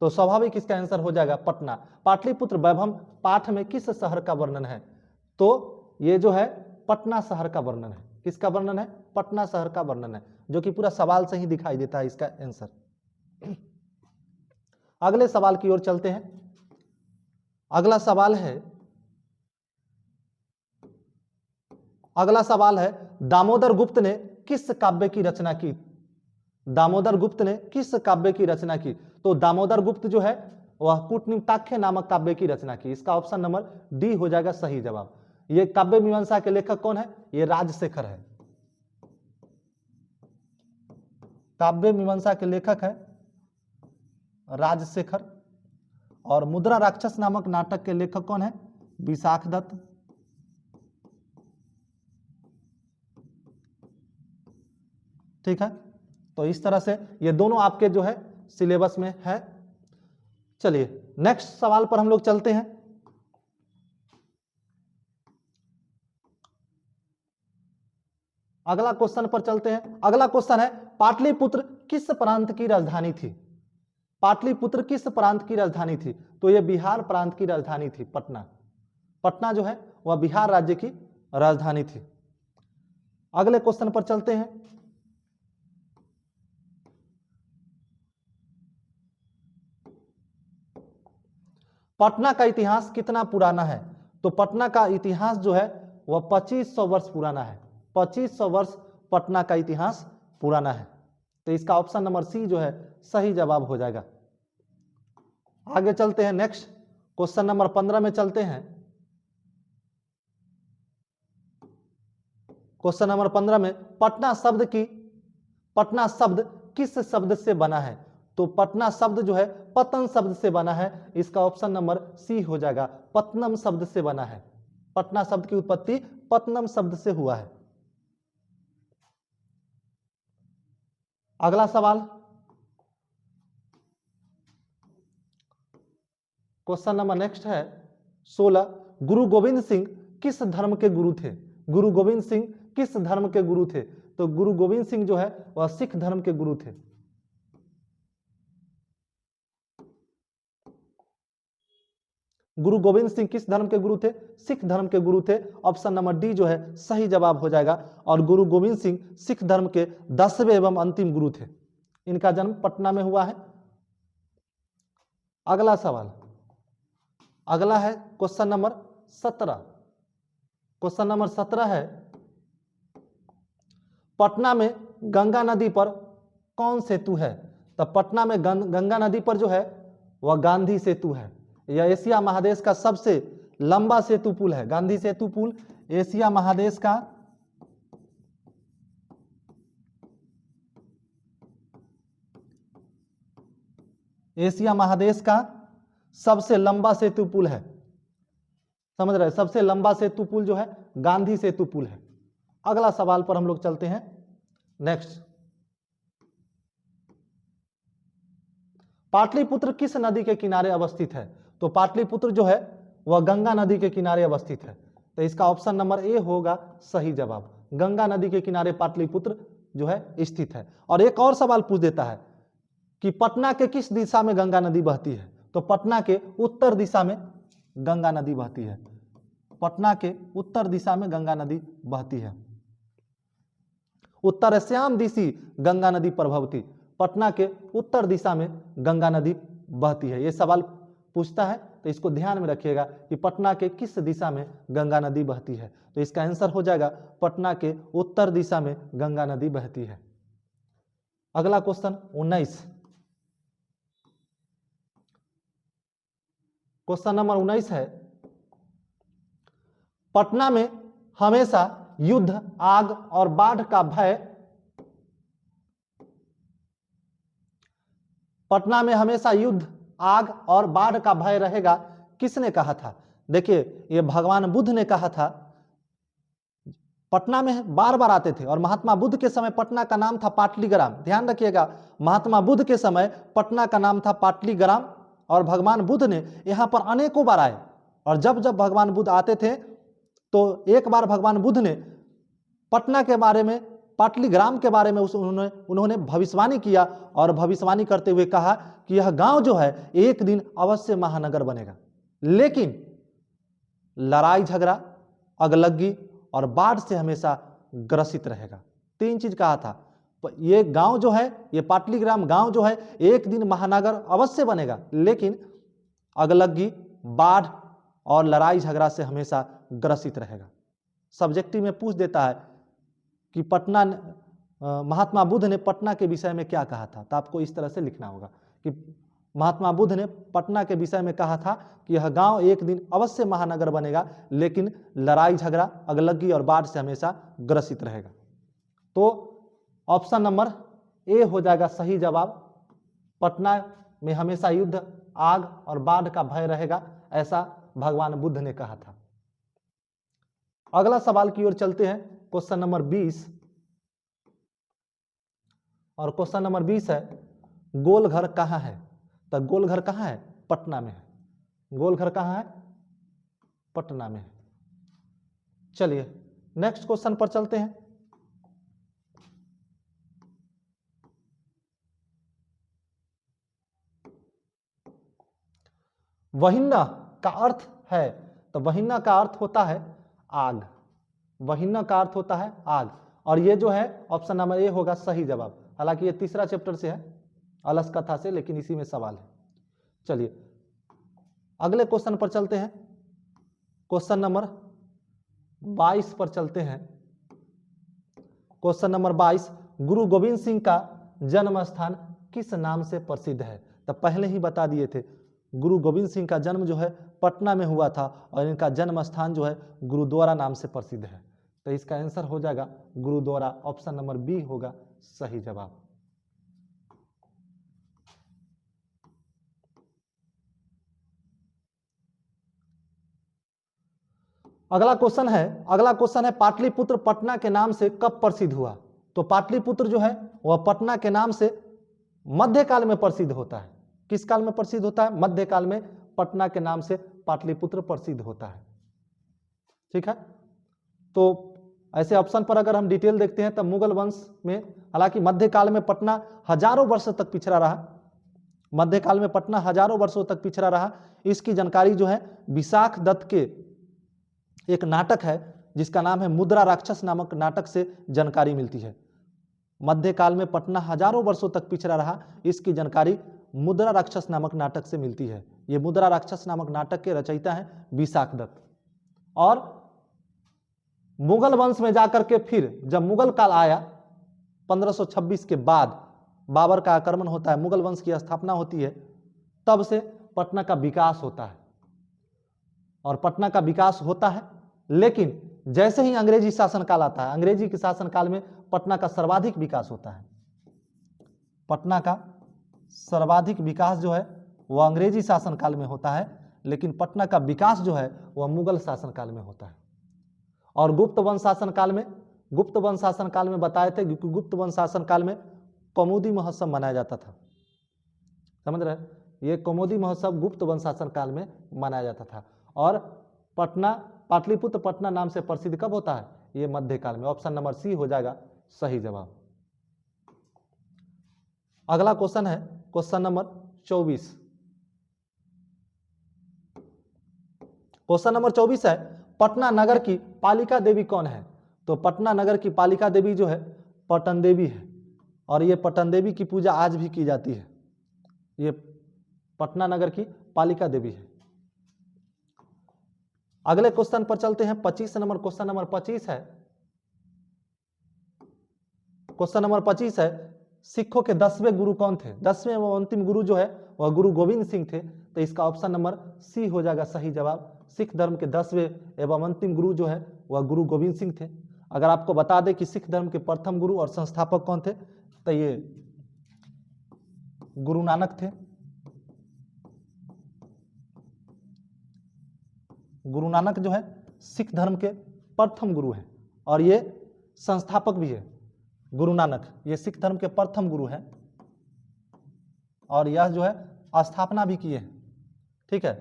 Speaker 1: तो स्वाभाविक इसका आंसर हो जाएगा पटना। पाटलिपुत्र वैभव पाठ में किस शहर का वर्णन है? तो ये जो है पटना शहर का वर्णन है। किसका वर्णन है? पटना शहर का वर्णन है, जो कि पूरा सवाल से ही दिखाई देता है इसका आंसर। अगले सवाल की ओर चलते हैं। अगला सवाल है दामोदर गुप्त ने किस काव्य की रचना की? दामोदर गुप्त ने किस काव्य की रचना की? तो दामोदर गुप्त जो है वह कूटनिम्ताख्य नामक काव्य की रचना की। इसका ऑप्शन नंबर डी हो जाएगा सही जवाब। ये काव्य मीमांसा के लेखक कौन है? ये राजशेखर है। काव्य मीमांसा के लेखक है राजशेखर, और मुद्रा राक्षस नामक नाटक के लेखक कौन है? विशाख दत्त। ठीक है, तो इस तरह से ये दोनों आपके जो है सिलेबस में है। चलिए नेक्स्ट सवाल पर हम लोग चलते हैं। अगला क्वेश्चन पर चलते हैं। अगला क्वेश्चन है पाटलिपुत्र किस प्रांत की राजधानी थी? पाटलिपुत्र किस प्रांत की राजधानी थी? तो यह बिहार प्रांत की राजधानी थी, पटना। पटना जो है वह बिहार राज्य की राजधानी थी। अगले क्वेश्चन पर चलते हैं। पटना का इतिहास कितना पुराना है? तो पटना का इतिहास जो है वह 2500 वर्ष पुराना है। 2500 वर्ष पटना का इतिहास पुराना है। तो इसका ऑप्शन नंबर सी जो है सही जवाब हो जाएगा। आगे चलते हैं, नेक्स्ट क्वेश्चन नंबर 15 में चलते हैं। क्वेश्चन नंबर 15 में पटना शब्द किस शब्द से बना है? तो पटना शब्द जो है पतन शब्द से बना है। इसका ऑप्शन नंबर सी हो जाएगा, पत्तनम शब्द से बना है। पटना शब्द की उत्पत्ति पत्तनम शब्द से हुआ है। अगला सवाल, क्वेश्चन नंबर नेक्स्ट है 16। गुरु गोविंद सिंह किस धर्म के गुरु थे? गुरु गोविंद सिंह किस धर्म के गुरु थे? तो गुरु गोविंद सिंह जो है वह सिख धर्म के गुरु थे। गुरु गोविंद सिंह किस धर्म के गुरु थे? सिख धर्म के गुरु थे। ऑप्शन नंबर डी जो है सही जवाब हो जाएगा। और गुरु गोविंद सिंह सिख धर्म के 10वें एवं अंतिम गुरु थे। इनका जन्म पटना में हुआ है। अगला सवाल, अगला है क्वेश्चन नंबर 17। क्वेश्चन नंबर 17 है पटना में गंगा नदी पर कौन सेतु है? तो पटना में गंगा नदी पर जो है वह गांधी सेतु है। यह एशिया महादेश का सबसे लंबा सेतु पुल है। गांधी सेतु पुल एशिया महादेश का सबसे लंबा सेतु पुल है। समझ रहे? सबसे लंबा सेतु पुल जो है गांधी सेतु पुल है। अगला सवाल पर हम लोग चलते हैं। नेक्स्ट, पाटलिपुत्र किस नदी के किनारे अवस्थित है? तो पाटलिपुत्र जो है वह गंगा नदी के किनारे अवस्थित है। तो इसका ऑप्शन नंबर ए होगा सही जवाब। गंगा नदी के किनारे पाटलिपुत्र जो है स्थित है। और एक और सवाल पूछ देता है कि पटना के किस दिशा में गंगा नदी बहती है? तो पटना के उत्तर दिशा में गंगा नदी बहती है। पटना के उत्तर दिशा में गंगा नदी बहती है। उत्तरस्याम दिशि गंगा नदी प्रभवती। पटना के उत्तर दिशा में गंगा नदी बहती है। ये सवाल पूछता है, तो इसको ध्यान में रखिएगा कि पटना के किस दिशा में गंगा नदी बहती है। तो इसका आंसर हो जाएगा पटना के उत्तर दिशा में गंगा नदी बहती है। अगला क्वेश्चन 19। क्वेश्चन नंबर 19 है पटना में हमेशा युद्ध, आग और बाढ़ का भय पटना में हमेशा युद्ध, आग और बाढ़ का भय रहेगा, किसने कहा था? देखिए, ये भगवान बुद्ध ने कहा था। पटना में बार बार आते थे और महात्मा बुद्ध के समय पटना का नाम था पाटलीग्राम। ध्यान रखिएगा, महात्मा बुद्ध के समय पटना का नाम था पाटलीग्राम और भगवान बुद्ध ने यहाँ पर अनेकों बार आए। और जब जब भगवान बुद्ध आते थे तो एक बार भगवान बुद्ध ने पटना के बारे में, पाटलीग्राम के बारे में उन्होंने भविष्यवाणी किया और भविष्यवाणी करते हुए कहा कि यह गांव जो है एक दिन अवश्य महानगर बनेगा, लेकिन लड़ाई झगड़ा, अगलग्गी और बाढ़ से हमेशा ग्रसित रहेगा। 3 चीज कहा था। ये गांव जो है, ये पाटलीग्राम गांव जो है एक दिन महानगर अवश्य बनेगा, लेकिन अगलग्गी, बाढ़ और लड़ाई झगड़ा से हमेशा ग्रसित रहेगा। सब्जेक्टिव में पूछ देता है कि पटना, महात्मा बुद्ध ने पटना के विषय में क्या कहा था, तो आपको इस तरह से लिखना होगा कि महात्मा बुद्ध ने पटना के विषय में कहा था कि यह गांव एक दिन अवश्य महानगर बनेगा, लेकिन लड़ाई झगड़ा, अगलग्गी और बाढ़ से हमेशा ग्रसित रहेगा। तो ऑप्शन नंबर ए हो जाएगा सही जवाब। पटना में हमेशा युद्ध, आग और बाढ़ का भय रहेगा, ऐसा भगवान बुद्ध ने कहा था। अगला सवाल की ओर चलते हैं, क्वेश्चन नंबर 20। और क्वेश्चन नंबर 20 है, गोल घर कहाँ है? तो गोल घर कहाँ है? पटना में है। गोल घर कहाँ है? पटना में है। चलिए नेक्स्ट क्वेश्चन पर चलते हैं। वहिन्ना का अर्थ है, तो वहिन्ना का अर्थ होता है आग। वहिन्ना का अर्थ होता है आग, और ये जो है ऑप्शन नंबर ए होगा सही जवाब। हालांकि ये तीसरा चैप्टर से है, अलस कथा से, लेकिन इसी में सवाल है। चलिए अगले क्वेश्चन पर चलते हैं, क्वेश्चन नंबर 22 पर चलते हैं। क्वेश्चन नंबर 22, गुरु गोविंद सिंह का जन्म स्थान किस नाम से प्रसिद्ध है? तो पहले ही बता दिए थे, गुरु गोविंद सिंह का जन्म जो है पटना में हुआ था, और इनका जन्म स्थान जो है गुरुद्वारा नाम से प्रसिद्ध है। तो इसका आंसर हो जाएगा गुरुद्वारा, ऑप्शन नंबर बी होगा सही जवाब। अगला क्वेश्चन है पाटलिपुत्र पटना के नाम से कब प्रसिद्ध हुआ? तो पाटलिपुत्र जो है वह पटना के नाम से मध्यकाल में प्रसिद्ध होता है। किस काल में प्रसिद्ध होता है? मध्यकाल में पटना के नाम से पाटलिपुत्र प्रसिद्ध होता है। ठीक है, तो ऐसे ऑप्शन पर अगर हम डिटेल देखते हैं, तब मुगल वंश में, हालांकि मध्यकाल में पटना हजारों वर्षों तक पिछड़ा रहा, मध्यकाल में पटना हजारों वर्षों तक पिछड़ा रहा। इसकी जानकारी जो है विशाख दत्त के एक नाटक है जिसका नाम है मुद्रा राक्षस नामक नाटक से जानकारी मिलती है। मध्यकाल में पटना हजारों वर्षों तक पिछड़ा रहा, इसकी जानकारी मुद्रा राक्षस नामक नाटक से मिलती है। ये मुद्रा राक्षस नामक नाटक के रचयिता हैं विशाख दत्त। और मुगल वंश में जाकर के फिर जब मुगल काल आया 1526 के बाद, बाबर का आक्रमण होता है, मुगल वंश की स्थापना होती है, तब से पटना का विकास होता है। और पटना का विकास होता है, लेकिन जैसे ही अंग्रेजी शासनकाल आता है, अंग्रेजी के शासनकाल में पटना का सर्वाधिक विकास होता है। पटना का सर्वाधिक विकास जो है वह अंग्रेजी शासनकाल में होता है, लेकिन पटना का विकास जो है वह मुगल शासनकाल में होता है। और गुप्त वंश शासनकाल में बताए थे कि गुप्त वंश शासनकाल में कौमुदी महोत्सव मनाया जाता था। समझ रहे हैं? ये कौमुदी महोत्सव गुप्त वंश शासनकाल में मनाया जाता था। और पाटलिपुत्र पटना नाम से प्रसिद्ध कब होता है? ये मध्यकाल में। ऑप्शन नंबर सी हो जाएगा सही जवाब। अगला क्वेश्चन है क्वेश्चन नंबर 24। क्वेश्चन नंबर 24 है, पटना नगर की पालिका देवी कौन है? तो पटना नगर की पालिका देवी जो है पटन देवी है, और ये पटन देवी की पूजा आज भी की जाती है। ये पटना नगर की पालिका देवी है। अगले क्वेश्चन पर चलते हैं, 25 नंबर क्वेश्चन नंबर 25 है। क्वेश्चन नंबर 25 है, सिखों के 10वें गुरु कौन थे? 10वें व अंतिम गुरु जो है वह गुरु गोविंद सिंह थे। तो इसका ऑप्शन नंबर सी हो जाएगा सही जवाब। सिख धर्म के 10वें एवं अंतिम गुरु जो है वह गुरु गोविंद सिंह थे। अगर आपको बता दें कि सिख धर्म के प्रथम गुरु और संस्थापक कौन थे, तो ये गुरु नानक थे। गुरु नानक जो है सिख धर्म के प्रथम गुरु हैं, और ये संस्थापक भी है। गुरु नानक ये सिख धर्म के प्रथम गुरु हैं, और यह जो है स्थापना भी किए हैं। ठीक है,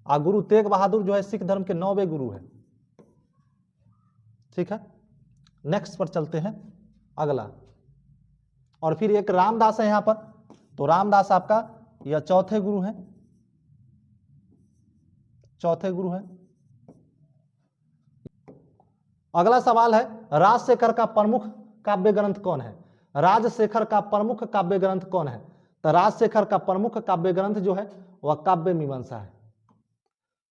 Speaker 1: गुरु तेग बहादुर जो है सिख धर्म के 9वें गुरु है। ठीक है, नेक्स्ट पर चलते हैं अगला। और फिर एक रामदास है यहां पर, तो रामदास आपका यह चौथे गुरु हैं, चौथे गुरु हैं। अगला सवाल है, राजशेखर का प्रमुख काव्य ग्रंथ कौन है? राजशेखर का प्रमुख काव्य ग्रंथ कौन है? तो राजशेखर का प्रमुख काव्य ग्रंथ जो है वह काव्य मीमांसा है।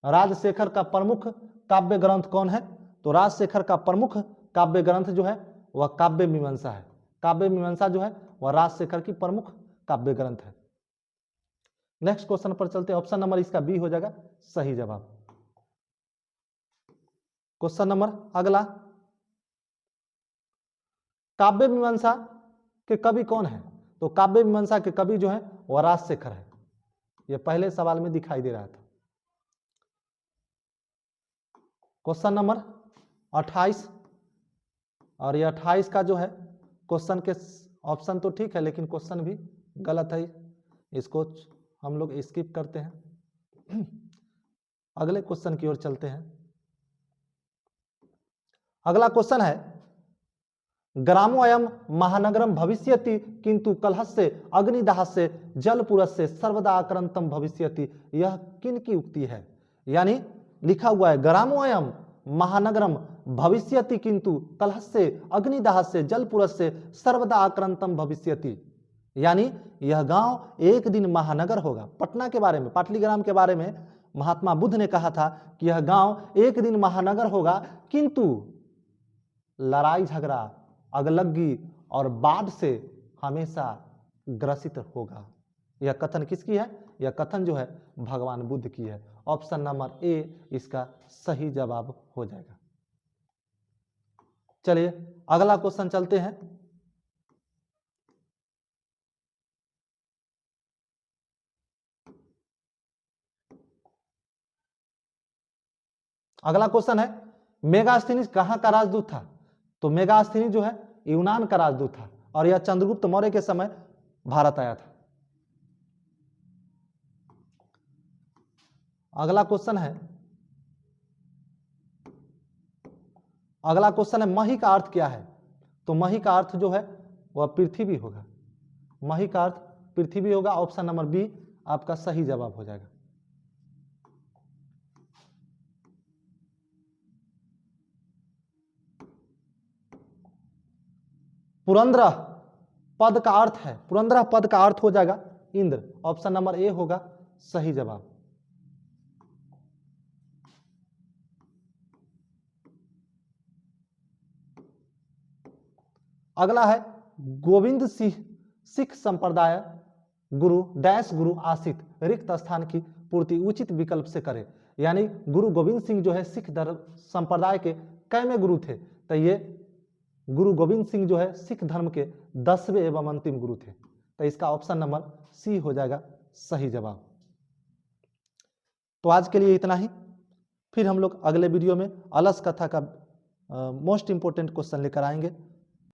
Speaker 1: राजशेखर का प्रमुख काव्य ग्रंथ कौन है? तो राजशेखर का प्रमुख काव्य ग्रंथ जो है वह काव्य मीमांसा है। काव्य मीमांसा जो है वह राजशेखर की प्रमुख काव्य ग्रंथ है। नेक्स्ट क्वेश्चन पर चलते हैं, ऑप्शन नंबर इसका बी हो जाएगा सही जवाब। क्वेश्चन नंबर अगला, काव्य मीमांसा के कवि कौन है? तो काव्य मीमांसा के कवि जो है वह राजशेखर है। यह पहले सवाल में दिखाई दे रहा था। क्वेश्चन नंबर 28, और ये 28 का जो है क्वेश्चन के ऑप्शन तो ठीक है लेकिन क्वेश्चन भी गलत है, इसको हम लोग स्किप करते हैं। अगले क्वेश्चन की ओर चलते हैं। अगला क्वेश्चन है, ग्रामोऽयं महानगरम भविष्यति किंतु कलहस्य अग्निदाहस्य जलपुरस्य सर्वदा आक्रांतम भविष्यति, यह किन की उक्ति है? यानी लिखा हुआ है ग्रामोऽयं महानगरम भविष्यति किंतु कलहस्य अग्निदाहस्य जलपुरस्य सर्वदा आक्रांतम भविष्यति, यानी यह गांव एक दिन महानगर होगा। पटना के बारे में, पाटलीग्राम के बारे में महात्मा बुद्ध ने कहा था कि यह गांव एक दिन महानगर होगा किंतु लड़ाई झगड़ा, अगलग्गी और बाढ़ से हमेशा ग्रसित होगा। यह कथन किसकी है? यह कथन जो है भगवान बुद्ध की है। ऑप्शन नंबर ए इसका सही जवाब हो जाएगा। चलिए अगला क्वेश्चन चलते हैं। अगला क्वेश्चन है, मेगास्थनीज कहां का राजदूत था? तो मेगास्थनीज जो है यूनान का राजदूत था और यह चंद्रगुप्त मौर्य के समय भारत आया था। अगला क्वेश्चन है, मही का अर्थ क्या है? तो मही का अर्थ जो है वह पृथ्वी होगा। मही का अर्थ पृथ्वी होगा। ऑप्शन नंबर बी आपका सही जवाब हो जाएगा। पुरंदर पद का अर्थ है, पुरंदर पद का अर्थ हो जाएगा इंद्र। ऑप्शन नंबर ए होगा सही जवाब। अगला है, गोविंद सिंह सिख संप्रदाय गुरु डैश गुरु आशित रिक्त स्थान की पूर्ति उचित विकल्प से करे। यानी गुरु गोविंद सिंह जो है सिख धर्म संप्रदाय के कैमे गुरु थे? तो ये गुरु गोविंद सिंह जो है सिख धर्म के 10वें एवं अंतिम गुरु थे। तो इसका ऑप्शन नंबर सी हो जाएगा सही जवाब। तो आज के लिए इतना ही, फिर हम लोग अगले वीडियो में अलस कथा का मोस्ट इंपोर्टेंट क्वेश्चन लेकर आएंगे।